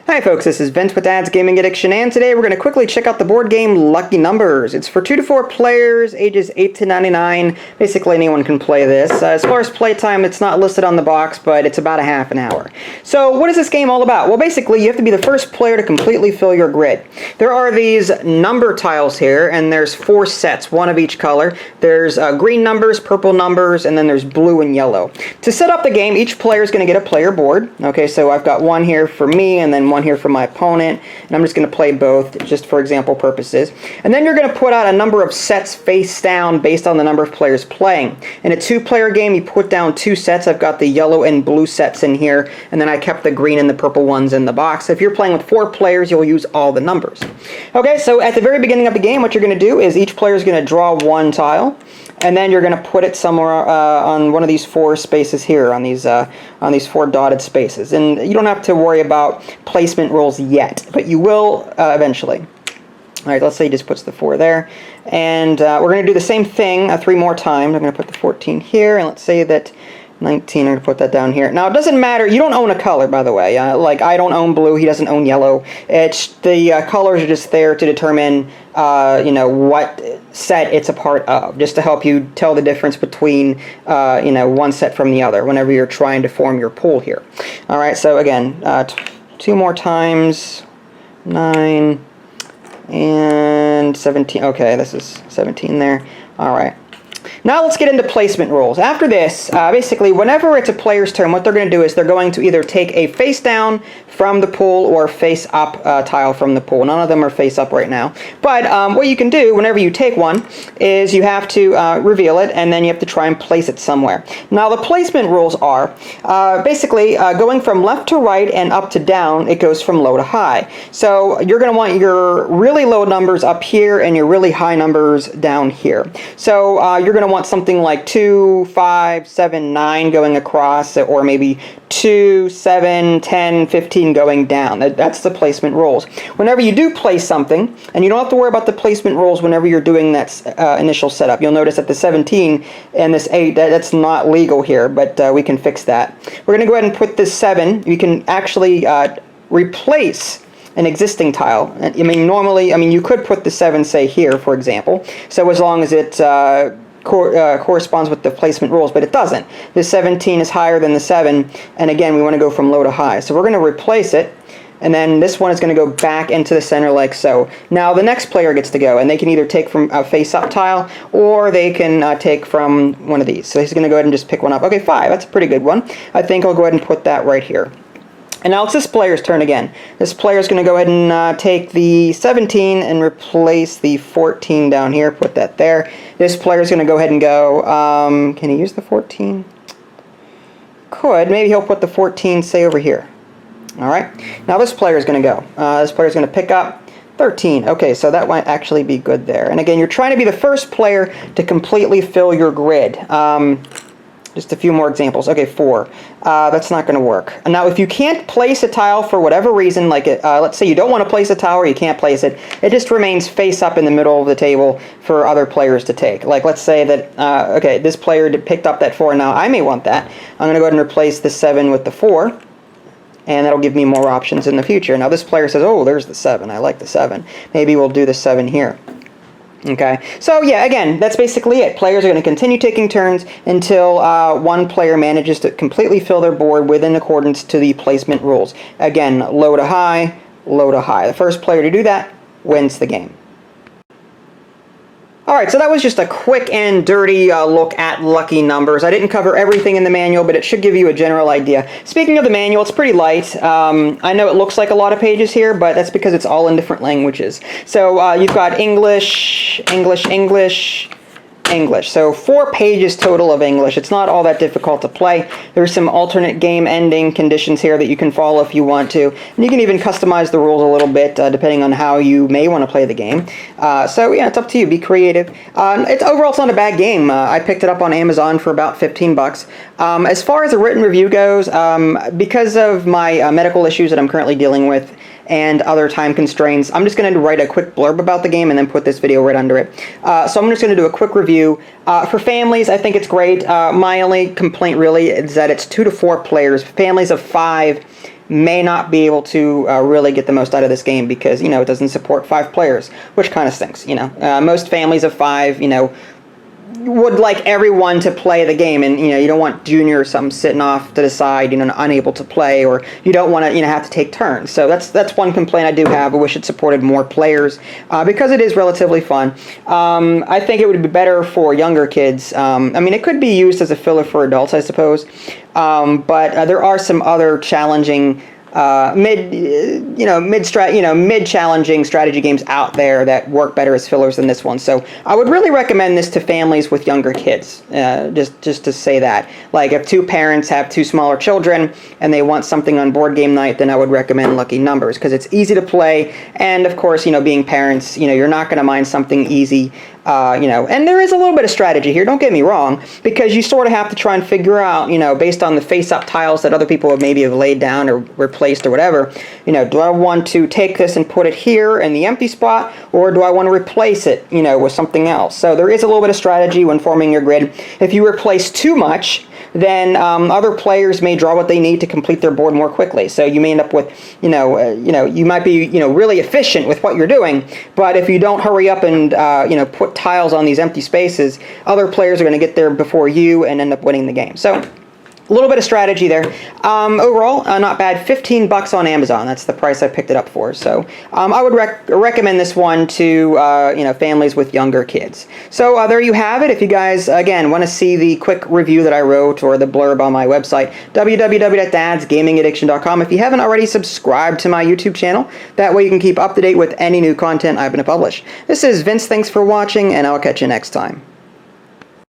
Hi folks, this is Vince with Dad's Gaming Addiction, and today we're going to quickly check out the board game Lucky Numbers. It's for 2 to 4 players, ages 8 to 99. Basically anyone can play this. As far as playtime, it's not listed on the box, but it's about a half an hour. So what is this game all about? Well, basically you have to be the first player to completely fill your grid. There are these number tiles here, and there's 4 sets, one of each color. There's green numbers, purple numbers, and then there's blue and yellow. To set up the game, each player is going to get a player board. Okay, so I've got one here for me, and then one here for my opponent, and I'm just going to play both just for example purposes. And then you're going to put out a number of sets face down based on the number of players playing. In a 2-player game, you put down 2 sets. I've got the yellow and blue sets in here, and then I kept the green and the purple ones in the box. If you're playing with 4 players, you'll use all the numbers. Okay, so at the very beginning of the game, what you're going to do is each player is going to draw one tile, and then you're going to put it somewhere on one of these 4 spaces here, on these 4 dotted spaces. And you don't have to worry about placement rules yet, but you will eventually. All right, let's say he just puts the 4 there, and we're going to do the same thing 3 more times. I'm going to put the 14 here, and let's say that 19, I'm going to put that down here. Now, it doesn't matter. You don't own a color, by the way. Like, I don't own blue. He doesn't own yellow. It's the colors are just there to determine, you know, what set it's a part of, just to help you tell the difference between, you know, one set from the other whenever you're trying to form your pool here. All right, so again, 2 more times, 9 and 17. Okay, this is 17 there. All right. Now let's get into placement rules. After this, basically, whenever it's a player's turn, what they're going to do is they're going to either take a face down from the pool or face up tile from the pool. None of them are face up right now. But what you can do whenever you take one is you have to reveal it, and then you have to try and place it somewhere. Now the placement rules are basically going from left to right and up to down, it goes from low to high. So you're going to want your really low numbers up here and your really high numbers down here. So you're going to want something like 2, 5, 7, 9 going across, or maybe 2, 7, 10, 15 going down. That's the placement rules. Whenever you do place something, and you don't have to worry about the placement rules whenever you're doing that initial setup. You'll notice that the 17 and this 8, that's not legal here, but we can fix that. We're going to go ahead and put this 7. You can actually replace an existing tile. I mean, normally, you could put the 7, say, here, for example. So as long as it corresponds with the placement rules, but it doesn't. The 17 is higher than the 7, and again, we want to go from low to high. So we're going to replace it, and then this one is going to go back into the center like so. Now the next player gets to go, and they can either take from a face-up tile, or they can take from one of these. So he's going to go ahead and just pick one up. Okay, 5, that's a pretty good one. I think I'll go ahead and put that right here. And now it's this player's turn again. This player is going to go ahead and take the 17 and replace the 14 down here. Put that there. This player is going to go ahead and go. Can he use the 14? Could. Maybe he'll put the 14, say, over here. All right. Now this player is going to go. This player is going to pick up 13. Okay, so that might actually be good there. And again, you're trying to be the first player to completely fill your grid. Just a few more examples. Okay, 4. That's not going to work. Now, if you can't place a tile for whatever reason, like let's say you don't want to place a tile or you can't place it, it just remains face up in the middle of the table for other players to take. Like, let's say that, okay, this player picked up that 4. Now, I may want that. I'm going to go ahead and replace the 7 with the 4, and that'll give me more options in the future. Now, this player says, oh, there's the 7. I like the 7. Maybe we'll do the 7 here. Okay, so yeah, again, that's basically it. Players are going to continue taking turns until one player manages to completely fill their board within accordance to the placement rules. Again, low to high, low to high. The first player to do that wins the game. Alright, so that was just a quick and dirty look at Lucky Numbers. I didn't cover everything in the manual, but it should give you a general idea. Speaking of the manual, it's pretty light. I know it looks like a lot of pages here, but that's because it's all in different languages. So you've got English, English, English, English. So 4 pages total of English. It's not all that difficult to play. There's some alternate game ending conditions here that you can follow if you want to. And you can even customize the rules a little bit depending on how you may want to play the game. So yeah, it's up to you. Be creative. Overall, it's not a bad game. I picked it up on Amazon for about 15 bucks. As far as a written review goes, because of my medical issues that I'm currently dealing with, and other time constraints, I'm just going to write a quick blurb about the game and then put this video right under it. So I'm just going to do a quick review. For families, I think it's great. My only complaint really is that it's 2 to 4 players. Families of 5 may not be able to really get the most out of this game because, it doesn't support 5 players, which kind of stinks, Most families of 5, would like everyone to play the game, and you don't want junior or something sitting off to the side, unable to play, or you don't want to have to take turns. So that's one complaint I do have. I wish it supported more players because it is relatively fun. I think it would be better for younger kids. It could be used as a filler for adults, I suppose, but there are some other challenging mid-challenging strategy games out there that work better as fillers than this one. So I would really recommend this to families with younger kids, just to say that. Like if 2 parents have 2 smaller children and they want something on board game night, then I would recommend Lucky Numbers because it's easy to play, and of course, being parents, you're not going to mind something easy. And there is a little bit of strategy here, don't get me wrong, because you sort of have to try and figure out, based on the face-up tiles that other people have laid down or replaced or whatever, do I want to take this and put it here in the empty spot, or do I want to replace it, with something else? So there is a little bit of strategy when forming your grid. If you replace too much, then other players may draw what they need to complete their board more quickly. So you may end up with, you might be, really efficient with what you're doing, but if you don't hurry up and, put tiles on these empty spaces, other players are going to get there before you and end up winning the game. So a little bit of strategy there. Overall, not bad. $15 on Amazon. That's the price I picked it up for. So I would recommend this one to families with younger kids. So there you have it. If you guys again want to see the quick review that I wrote or the blurb on my website, www.dadsgamingaddiction.com. If you haven't already, subscribed to my YouTube channel. That way you can keep up to date with any new content I'm going to publish. This is Vince. Thanks for watching, and I'll catch you next time.